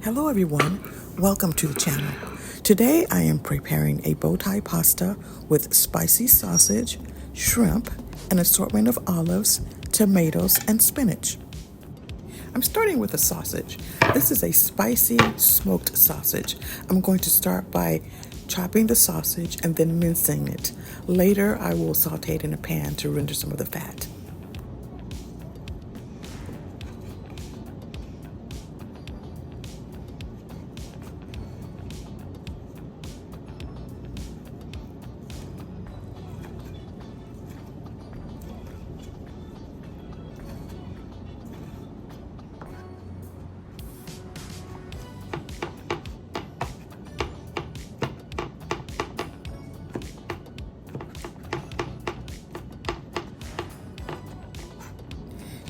Hello everyone, welcome to the channel. Today I am preparing a bow tie pasta with spicy sausage, shrimp, an assortment of olives, tomatoes, and spinach. I'm starting with a sausage. This is a spicy smoked sausage. I'm going to start by chopping the sausage and then mincing it. Later I will saute it in a pan to render some of the fat.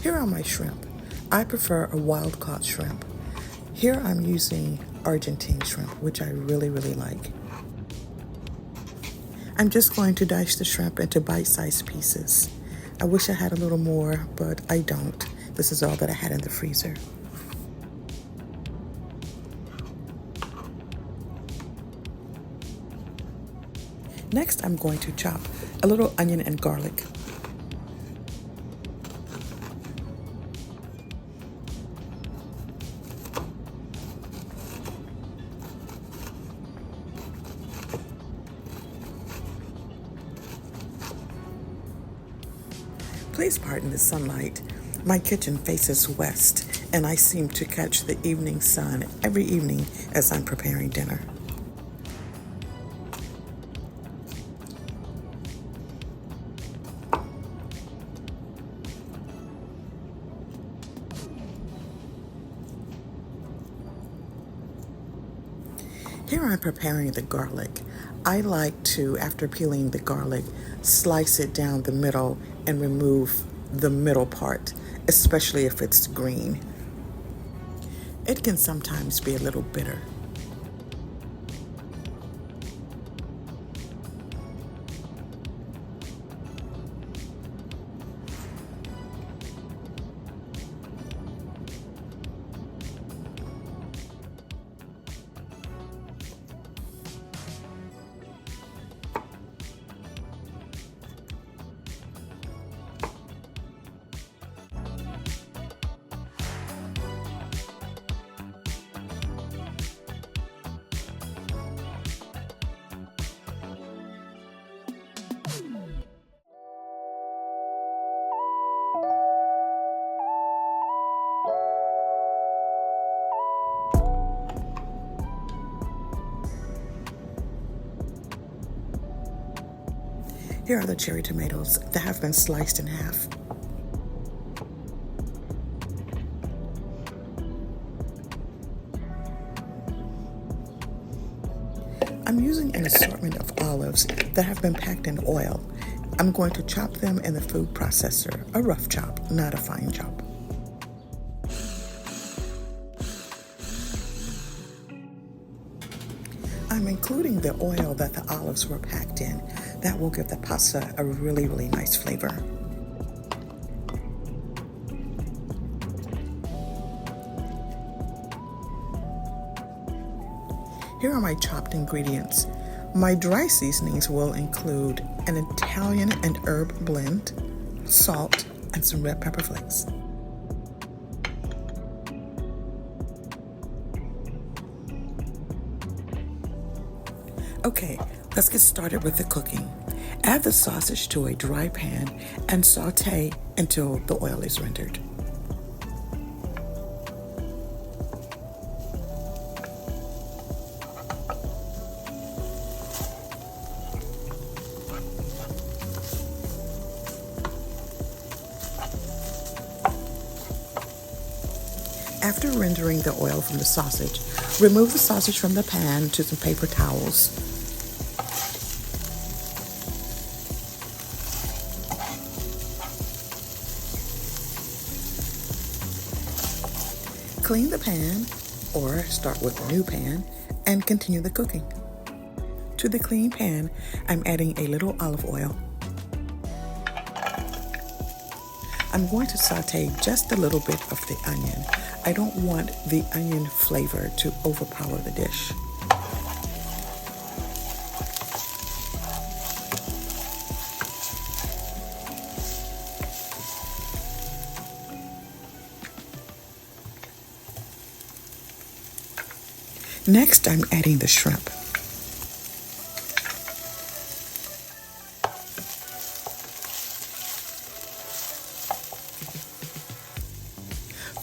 Here are my shrimp. I prefer a wild-caught shrimp. Here I'm using Argentine shrimp, which I really like. I'm just going to dice the shrimp into bite-sized pieces. I wish I had a little more, but I don't. This is all that I had in the freezer. Next, I'm going to chop a little onion and garlic. Please pardon the sunlight. My kitchen faces west, and I seem to catch the evening sun every evening as I'm preparing dinner. Here I'm preparing the garlic. I like to, after peeling the garlic, slice it down the middle and remove the middle part, especially if it's green. It can sometimes be a little bitter. Here are the cherry tomatoes that have been sliced in half. I'm using an assortment of olives that have been packed in oil. I'm going to chop them in the food processor, a rough chop, not a fine chop. I'm including the oil that the olives were packed in. That will give the pasta a really nice flavor. Here are my chopped ingredients. My dry seasonings will include an Italian and herb blend, salt, and some red pepper flakes. Okay, let's get started with the cooking. Add the sausage to a dry pan and saute until the oil is rendered. After rendering the oil from the sausage, remove the sausage from the pan to some paper towels. Clean the pan, or start with a new pan, and continue the cooking. To the clean pan, I'm adding a little olive oil. I'm going to saute just a little bit of the onion. I don't want the onion flavor to overpower the dish. Next, I'm adding the shrimp.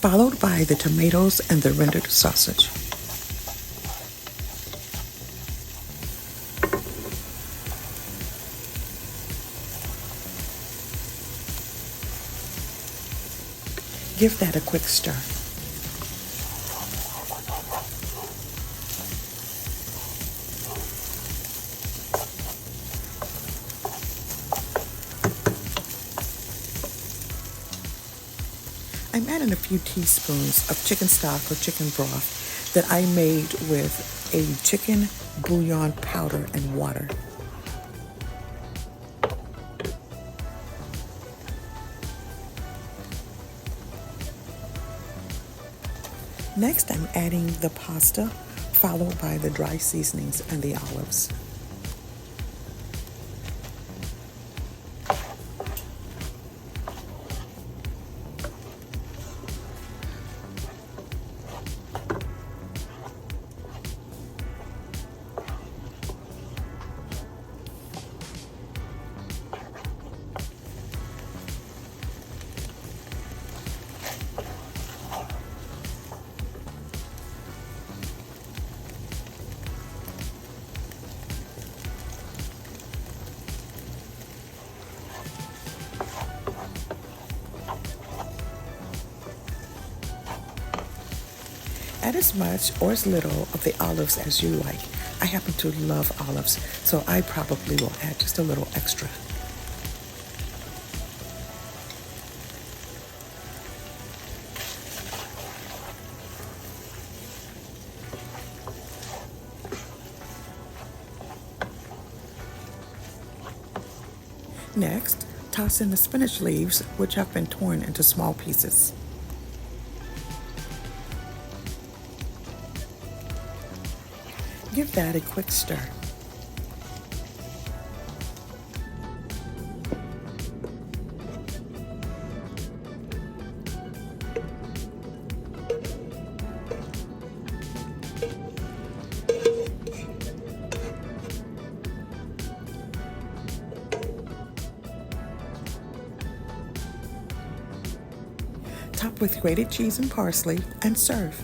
Followed by the tomatoes and the rendered sausage. Give that a quick stir. I'm adding a few teaspoons of chicken stock or chicken broth that I made with a chicken bouillon powder and water. Next, I'm adding the pasta, followed by the dry seasonings and the olives. Add as much or as little of the olives as you like. I happen to love olives, so I probably will add just a little extra. Next, toss in the spinach leaves, which have been torn into small pieces. Give that a quick stir. Top with grated cheese and parsley and serve.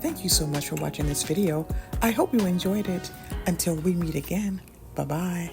Thank you so much for watching this video. I hope you enjoyed it. Until we meet again, bye-bye.